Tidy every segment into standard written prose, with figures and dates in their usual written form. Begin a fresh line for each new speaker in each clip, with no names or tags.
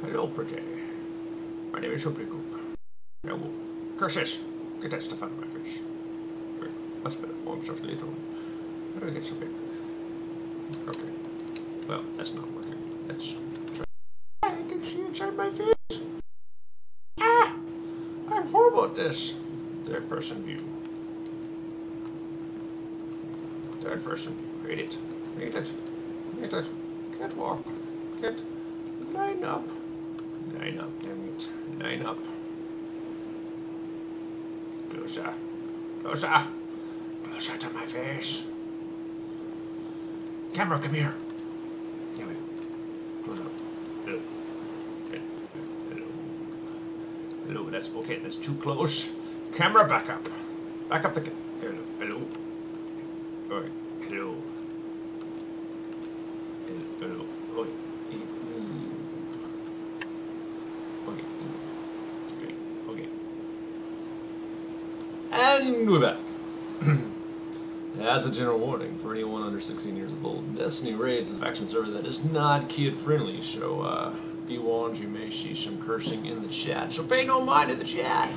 Hello, pretty. My name is Goop. Now, curses! Get that stuff out of my face. Right. Much better. Warm stuff later on. How do I get something? Okay. Well, that's not working. Let's try. I can see inside my face. Ah! I'm horrible at this. Third person view. Third person. Read it. Read it. Read it. Can't walk. Can't. Line up. Line up, damn it. Line up. Closer. Closer. Closer to my face. Camera, come here. Damn it. Close up. Hello. Hello. Hello, that's okay. That's too close. Camera, back up. Back up the hello. Hello. Alright. Hello. Hello. Okay. Okay. Straight. Okay. And we're back. As a general warning, for anyone under 16 years old, Destiny Raids is a faction server that is not kid-friendly, so be warned, you may see some cursing in the chat, so pay no mind in the chat!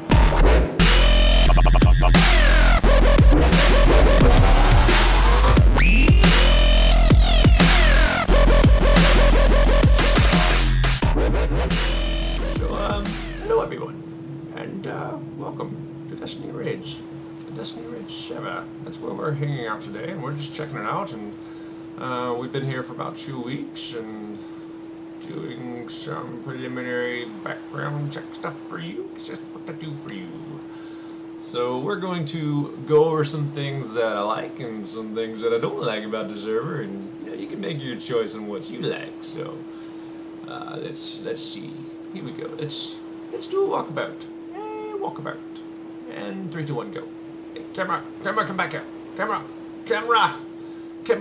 Hello everyone, and welcome to Destiny Raids. The Destiny Raids server. That's where we're hanging out today, and we're just checking it out, and we've been here for about 2 weeks, and doing some preliminary background check stuff for you. It's just what to do for you. So we're going to go over some things that I like, and some things that I don't like about the server, and you know, you can make your choice on what you like, so let's see. Here we go. Let's do a walkabout. Hey, walkabout. And 3, 2, 1, go. Hey, camera, come back here. Camera,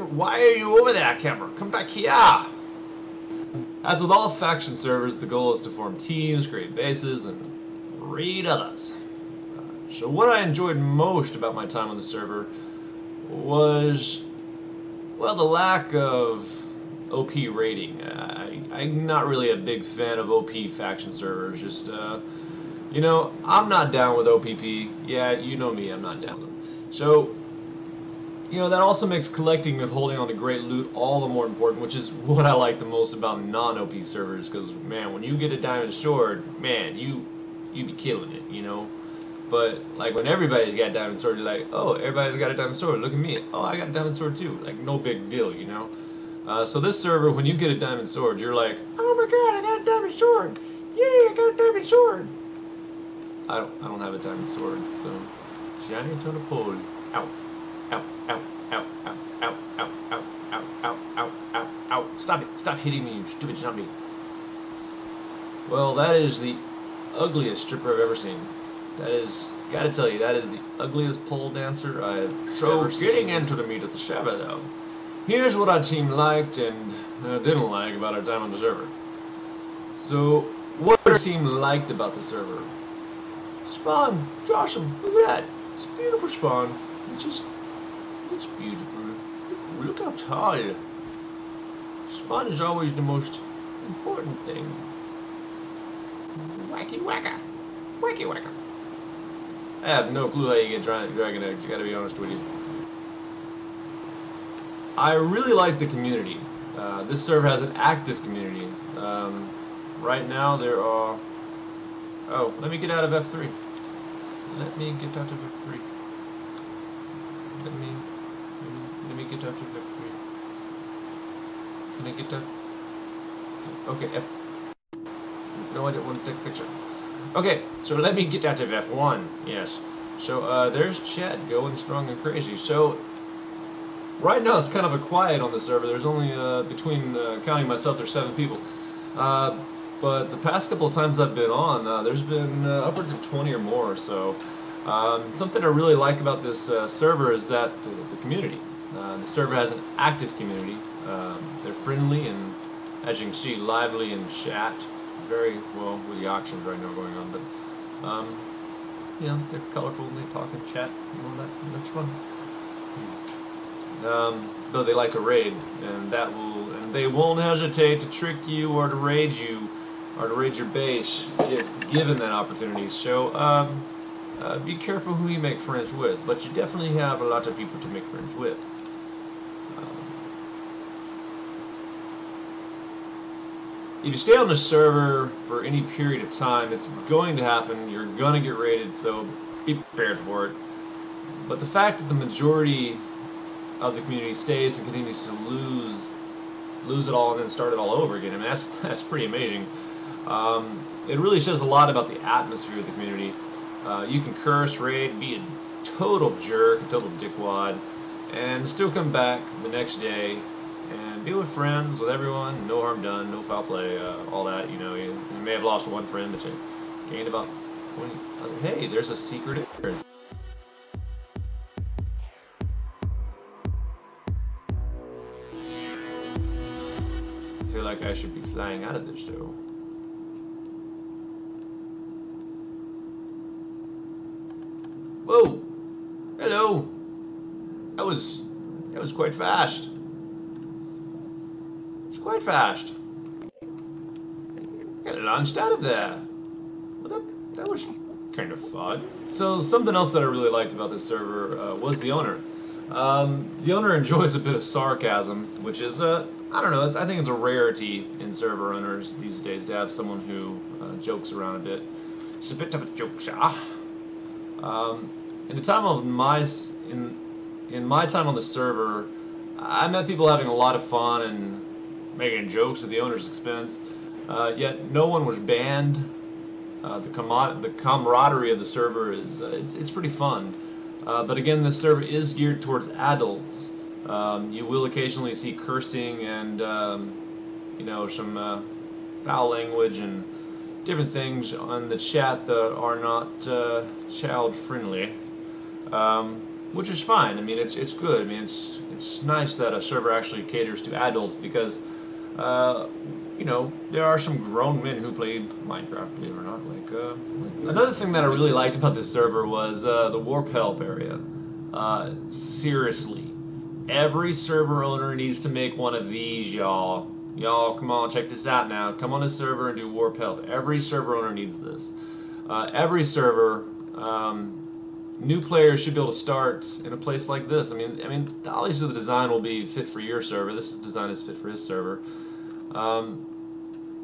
why are you over there, camera? Come back here. As with all faction servers, the goal is to form teams, create bases, and raid others. So what I enjoyed most about my time on the server was, well, the lack of OP raiding. I'm not really a big fan of OP faction servers. Just, you know, I'm not down with OPP. Yeah, you know me, I'm not down with them. So, you know, that also makes collecting and holding on to great loot all the more important, which is what I like the most about non-OP servers, because, man, when you get a diamond sword, man, you be killing it, you know? But, like, when everybody's got a diamond sword, you're like, oh, everybody's got a diamond sword, look at me. Oh, I got a diamond sword too. Like, no big deal, you know? So this server, when you get a diamond sword, you're like, oh my god, I got a diamond sword! Yeah, I got a diamond sword! I don't have a diamond sword, so giant on a pole. Ow. Ow, ow, ow, ow, ow, ow, ow, ow, ow, ow, ow, ow. Stop it! Stop hitting me, you stupid zombie. Well, that is the ugliest stripper I've ever seen. That is, gotta tell you, that is the ugliest pole dancer I've ever seen. Getting into the meat of the server, though. Here's what our team liked and didn't like about our time on the server. So, what our team liked about the server? Spawn! It's awesome! Look at that! It's a beautiful spawn. It's beautiful. Look how tall. Spawn is always the most important thing. Wacky wacka! Wacky wacka! I have no clue how you get dragon eggs, gotta be honest with you. I really like the community. This server has an active community. Right now there are... Oh, let me get out of F3. Let me get out of F3. Let me get out of F3. Can I get out? Okay, F... No, I didn't want to take a picture. Okay, so let me get out of F1. Yes. So, there's chat going strong and crazy. So... Right now it's kind of a quiet on the server. There's only, between counting myself, there's 7 people. But the past couple of times I've been on, there's been upwards of 20 or more. So something I really like about this server is that the community. The server has an active community. They're friendly and, as you can see, lively in chat. Very well with the auctions right now going on. But you know, they're colorful and they talk and chat and all that. And that's fun. Though they like to raid, and they won't hesitate to trick you or to raid you are to raid your base if given that opportunity. So be careful who you make friends with, but you definitely have a lot of people to make friends with. If you stay on the server for any period of time, it's going to happen. You're going to get raided, so be prepared for it. But the fact that the majority of the community stays and continues to lose it all and then start it all over again, I mean, that's pretty amazing. It really says a lot about the atmosphere of the community. You can curse, raid, be a total jerk, a total dickwad, and still come back the next day and be with friends, with everyone, no harm done, no foul play, all that. You know, you may have lost one friend, but you gained about 20. Hey, there's a secret entrance. I feel like I should be flying out of this though. Whoa! Hello! That was quite fast. It's quite fast. Got launched out of there. Well, that was kind of fun. So something else that I really liked about this server was the owner. The owner enjoys a bit of sarcasm, which is I don't know. I think it's a rarity in server owners these days to have someone who jokes around a bit. It's a bit of a joke, in the time of in my time on the server, I met people having a lot of fun and making jokes at the owner's expense. Yet no one was banned. The camaraderie of the server is it's pretty fun. But again, this server is geared towards adults. You will occasionally see cursing and you know, some foul language and different things on the chat that are not child friendly, which is fine. I mean, it's good. I mean, it's nice that a server actually caters to adults because you know, there are some grown men who play Minecraft, believe it or not. Another thing that I really liked about this server was the warp help area. Seriously, every server owner needs to make one of these, y'all. Y'all, come on, check this out now. Come on this server and do warp help. Every server owner needs this. Every server, new players should be able to start in a place like this. I mean, obviously the design will be fit for your server. This design is fit for his server.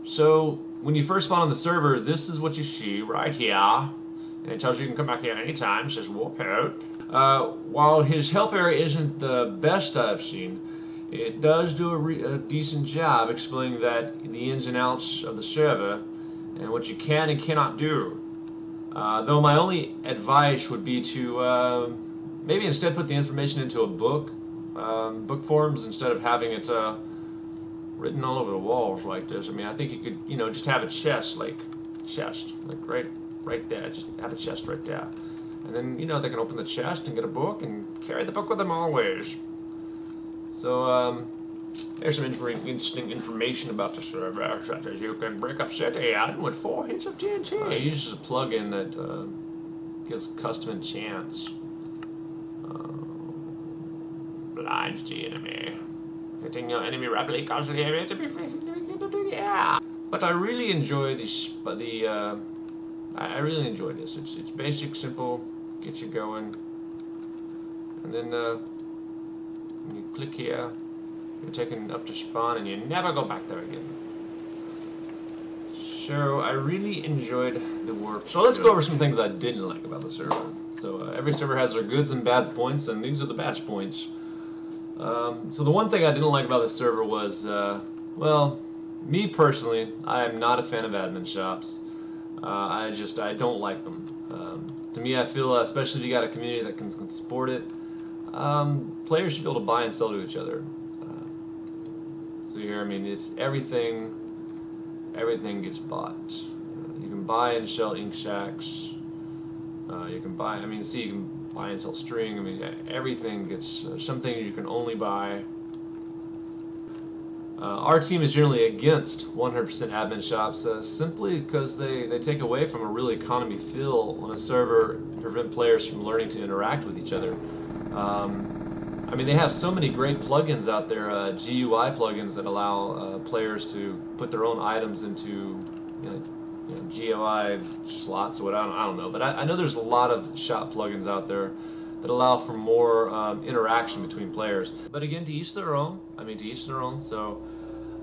So when you first spawn on the server, this is what you see right here, and it tells you can come back here anytime. It says warp help. While his help area isn't the best I've seen, it does do a decent job explaining that the ins and outs of the server and what you can and cannot do. Though my only advice would be to maybe instead put the information into a book, book forms, instead of having it written all over the walls like this. I mean, I think you could, you know, just have a chest, like right there. Just have a chest right there, and then, you know, they can open the chest and get a book and carry the book with them always. So there's some interesting information about the server, such as you can break up set AI with 4 hits of TNT. It uses a plugin that gives custom enchants. Blinds the enemy. Hitting your enemy rapidly causes the enemy to be free. Yeah. But I really enjoy this. I really enjoy this. It's basic, simple, gets you going, and then when you click here, you're taken up to spawn, and you never go back there again. So I really enjoyed the warp. So let's go over some things I didn't like about the server. So every server has their goods and bads points, and these are the bad points. So the one thing I didn't like about the server was, well, me personally, I am not a fan of admin shops. I don't like them. To me, I feel, especially if you got a community that can support it, players should be able to buy and sell to each other. So here, I mean, it's everything gets bought. You can buy and sell ink shacks. You can buy, I mean, see, you can buy and sell string. I mean, everything gets, something you can only buy. Our team is generally against 100% admin shops, simply because they take away from a real economy feel on a server and prevent players from learning to interact with each other. I mean, they have so many great plugins out there, GUI plugins that allow players to put their own items into GUI slots or what, I don't know. But I know there's a lot of shop plugins out there that allow for more interaction between players. But again, to each their own. I mean, to each their own. So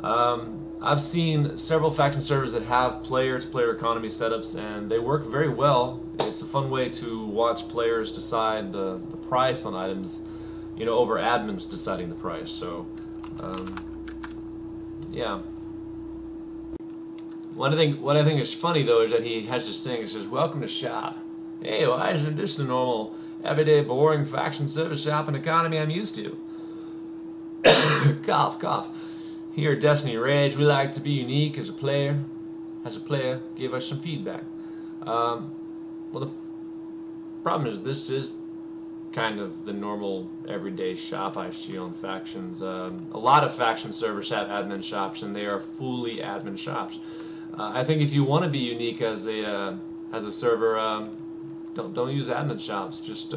I've seen several faction servers that have player-to-player economy setups, and they work very well. It's a fun way to watch players decide the price on items, over admins deciding the price. So, yeah. What I think is funny though is that he has this thing. It says, "Welcome to shop." Hey, why isn't this the normal, everyday, boring faction service shop and economy I'm used to? Cough, cough. Here at destinyraids, we like to be unique as a player. Give us some feedback. Well, the problem is this is kind of the normal everyday shop I see on factions. A lot of faction servers have admin shops, and they are fully admin shops. I think if you want to be unique as a server, don't use admin shops. Just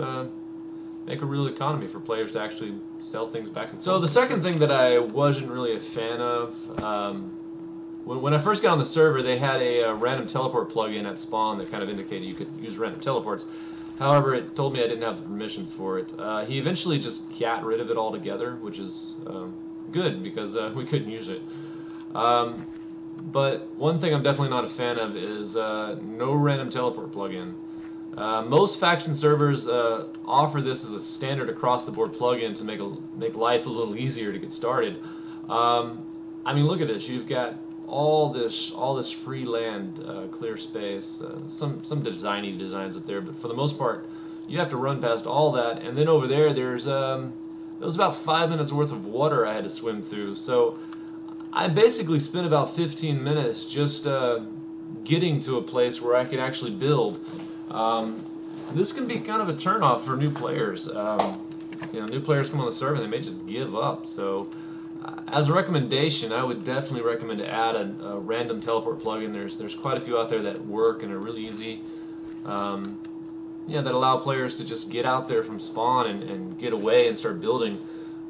make a real economy for players to actually sell things back and forth. So the second thing that I wasn't really a fan of, when I first got on the server, they had a random teleport plugin at spawn that kind of indicated you could use random teleports. However, it told me I didn't have the permissions for it. He eventually just got rid of it altogether, which is good because we couldn't use it. But one thing I'm definitely not a fan of is no random teleport plugin. Most faction servers offer this as a standard across-the-board plugin to make life a little easier to get started. I mean, look at this. You've got all this free land, clear space, some designy designs up there, but for the most part, you have to run past all that. And then over there, there was about 5 minutes worth of water I had to swim through. So I basically spent about 15 minutes just getting to a place where I could actually build. This can be kind of a turnoff for new players. New players come on the server and they may just give up. So, as a recommendation, I would definitely recommend to add a random teleport plugin. There's quite a few out there that work and are really easy. That allow players to just get out there from spawn and get away and start building.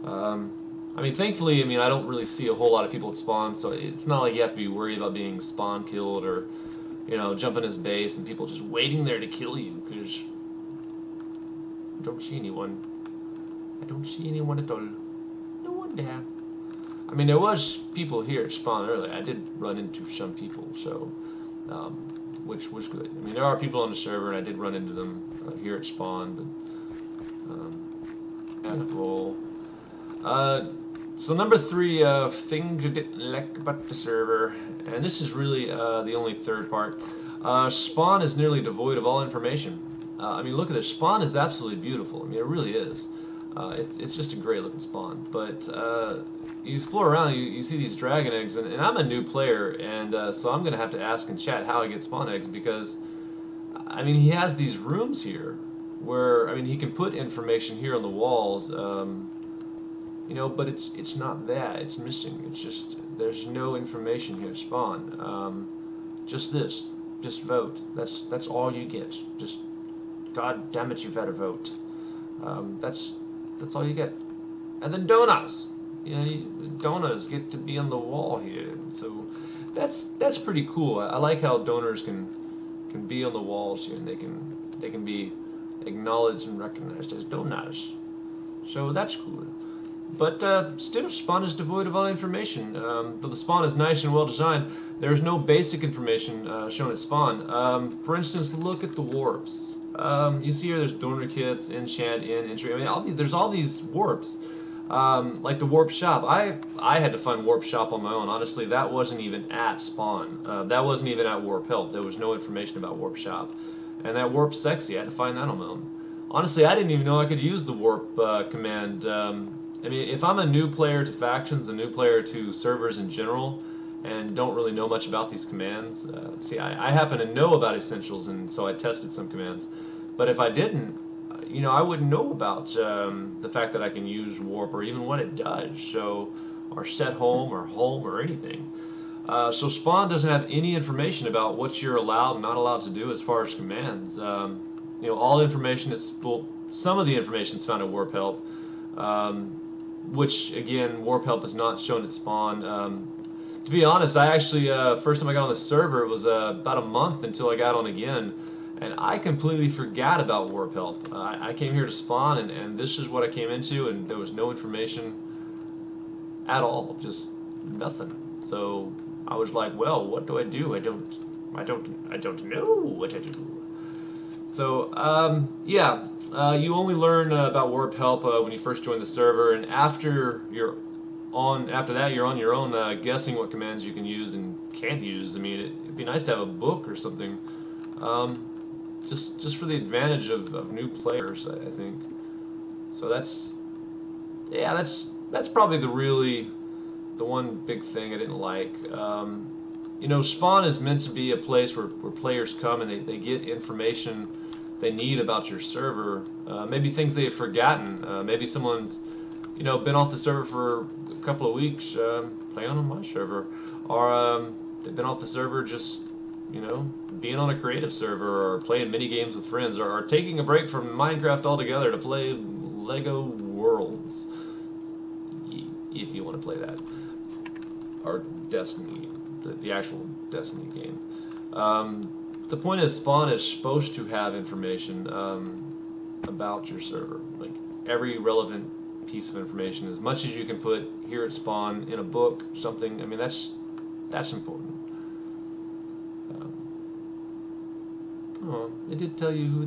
I mean, thankfully, I don't really see a whole lot of people at spawn, so it's not like you have to be worried about being spawn killed or jump in his base and people just waiting there to kill you, because I don't see anyone. I don't see anyone at all. No one there. I mean, there was people here at spawn earlier. I did run into some people, so which was good. I mean, there are people on the server, and I did run into them here at spawn, but roll. So number 3, things you didn't like about the server, and this is really the only third part. Spawn is nearly devoid of all information. I mean, look at this. Spawn is absolutely beautiful. I mean, it really is. It's just a great looking spawn. But you explore around, you see these dragon eggs, and I'm a new player, and so I'm going to have to ask in chat how I get spawn eggs, because, I mean, he has these rooms here where, I mean, he can put information here on the walls, but it's not that. It's missing. It's just, there's no information here, spawn. Just this. Just vote. That's all you get. Just, God damn it, you've had a vote. That's all you get. And then donuts. Donors get to be on the wall here. So that's pretty cool. I like how donors can be on the walls here, and they can be acknowledged and recognized as donors. So that's cool. But still, spawn is devoid of all information. Though the spawn is nice and well designed, there's no basic information shown at spawn. For instance, look at the warps. You see here there's donor kits, enchant, entry. I mean, there's all these warps. Like the warp shop. I had to find warp shop on my own. Honestly, that wasn't even at spawn. That wasn't even at warp help. There was no information about warp shop. And that warp sexy, I had to find that on my own. Honestly, I didn't even know I could use the warp command. I mean, if I'm a new player to factions, a new player to servers in general, and don't really know much about these commands, see, I happen to know about essentials, and so I tested some commands. But if I didn't, I wouldn't know about the fact that I can use warp or even what it does, so, or set home or anything. So spawn doesn't have any information about what you're allowed and not allowed to do as far as commands. All information is, well, some of the information is found at warp help. Which, again, warp help is not shown at spawn. To be honest, I actually, first time I got on the server, it was about a month until I got on again, and I completely forgot about Warp Help. I came here to spawn, and this is what I came into, and there was no information at all, just nothing. So I was like, well, what do I do? I don't know what to do. So, yeah, you only learn about Warp Help when you first join the server, and after that you're on your own, guessing what commands you can use and can't use. I mean, it'd be nice to have a book or something, just for the advantage of new players, I think. So that's probably the one big thing I didn't like. You know, Spawn is meant to be a place where players come and they get information they need about your server. Maybe things they have forgotten. Maybe someone's, you know, been off the server for a couple of weeks playing on my server. Or they've been off the server just, you know, being on a creative server or playing mini games with friends, or taking a break from Minecraft altogether to play Lego Worlds. If you want to play that. Or Destiny. The actual Destiny game. The point is, Spawn is supposed to have information about your server, like every relevant piece of information, as much as you can put here at Spawn in a book, something. I mean, that's important. Oh, they did tell you who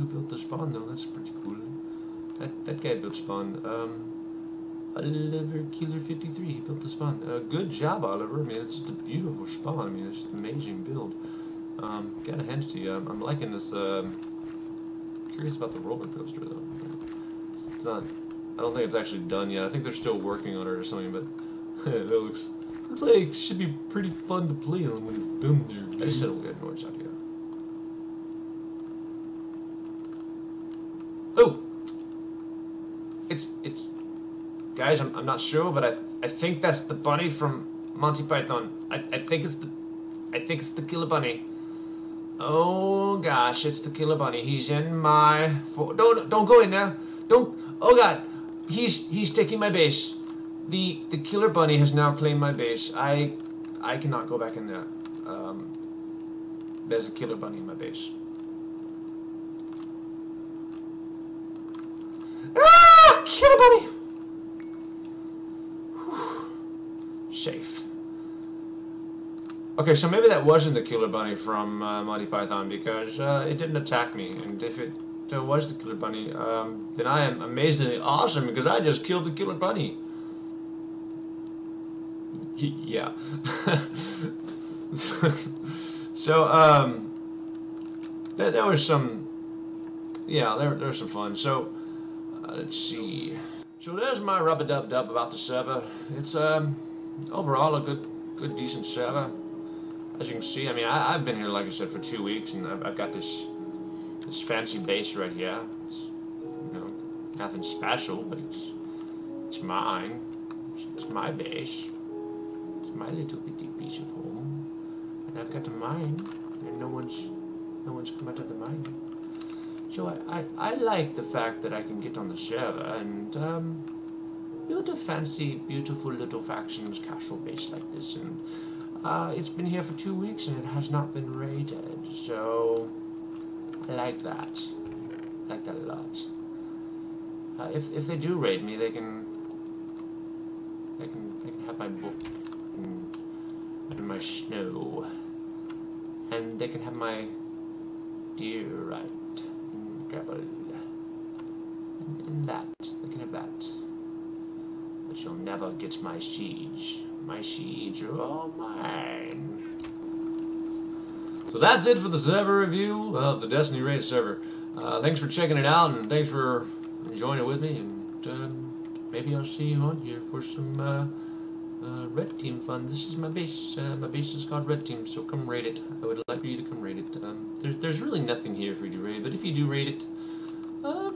built the Spawn, though. That's pretty cool. That guy built Spawn. Oliver Killer 53, he built the Spawn. Good job, Oliver. I mean, it's just a beautiful Spawn. I mean, it's just an amazing build. Gotta hand it to you. I'm liking this. Curious about the roller coaster, though. It's not. I don't think it's actually done yet. I think they're still working on it or something. But it looks like it should be pretty fun to play on when it's done there. I just had a weird noise out here. Oh, it's. Guys, I'm not sure, but I think that's the bunny from Monty Python. I think it's the Killer Bunny. Oh gosh, it's the Killer Bunny. He's in my don't go in there. Don't. Oh god, he's taking my base. The Killer Bunny has now claimed my base. I cannot go back in there. There's a Killer Bunny in my base. Ah, Killer Bunny. Safe. Okay, so maybe that wasn't the Killer Bunny from Monty Python, because it didn't attack me, and if it was the Killer Bunny, then I am amazingly awesome, because I just killed the Killer Bunny. Yeah. So, there was some, yeah, there was some fun. So, let's see. So there's my rub-a-dub-dub about the server. It's, overall a good decent server. As you can see, I mean, I've been here, like I said, for 2 weeks, and I've got this fancy base right here. It's, you know, nothing special, but it's mine. It's my base. It's my little bitty piece of home, and I've got a mine, and no one's come out of the mine. So I like the fact that I can get on the server and build a fancy, beautiful little factions castle base like this, and it's been here for 2 weeks and it has not been raided, so I like that. I like that a lot. If they do raid me, they can have my book and my snow, and they can have my destinyraids and gravel, and that they can have that. But you'll never get my siege. My siege are all mine. So that's it for the server review of the Destiny Raid server. Thanks for checking it out, and thanks for enjoying it with me. And maybe I'll see you on here for some red team fun. This is my base. My base is called Red Team, so come raid it. I would like for you to come raid it. There's really nothing here for you to raid, but if you do raid it,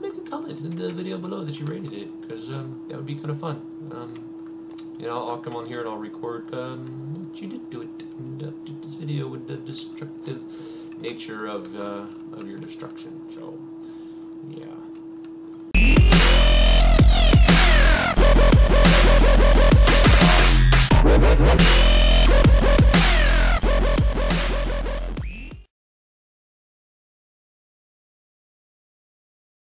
make a comment in the video below that you rated it, because that would be kind of fun. You know, I'll come on here and I'll record what you did to it, and update this video with the destructive nature of your destruction. So, yeah.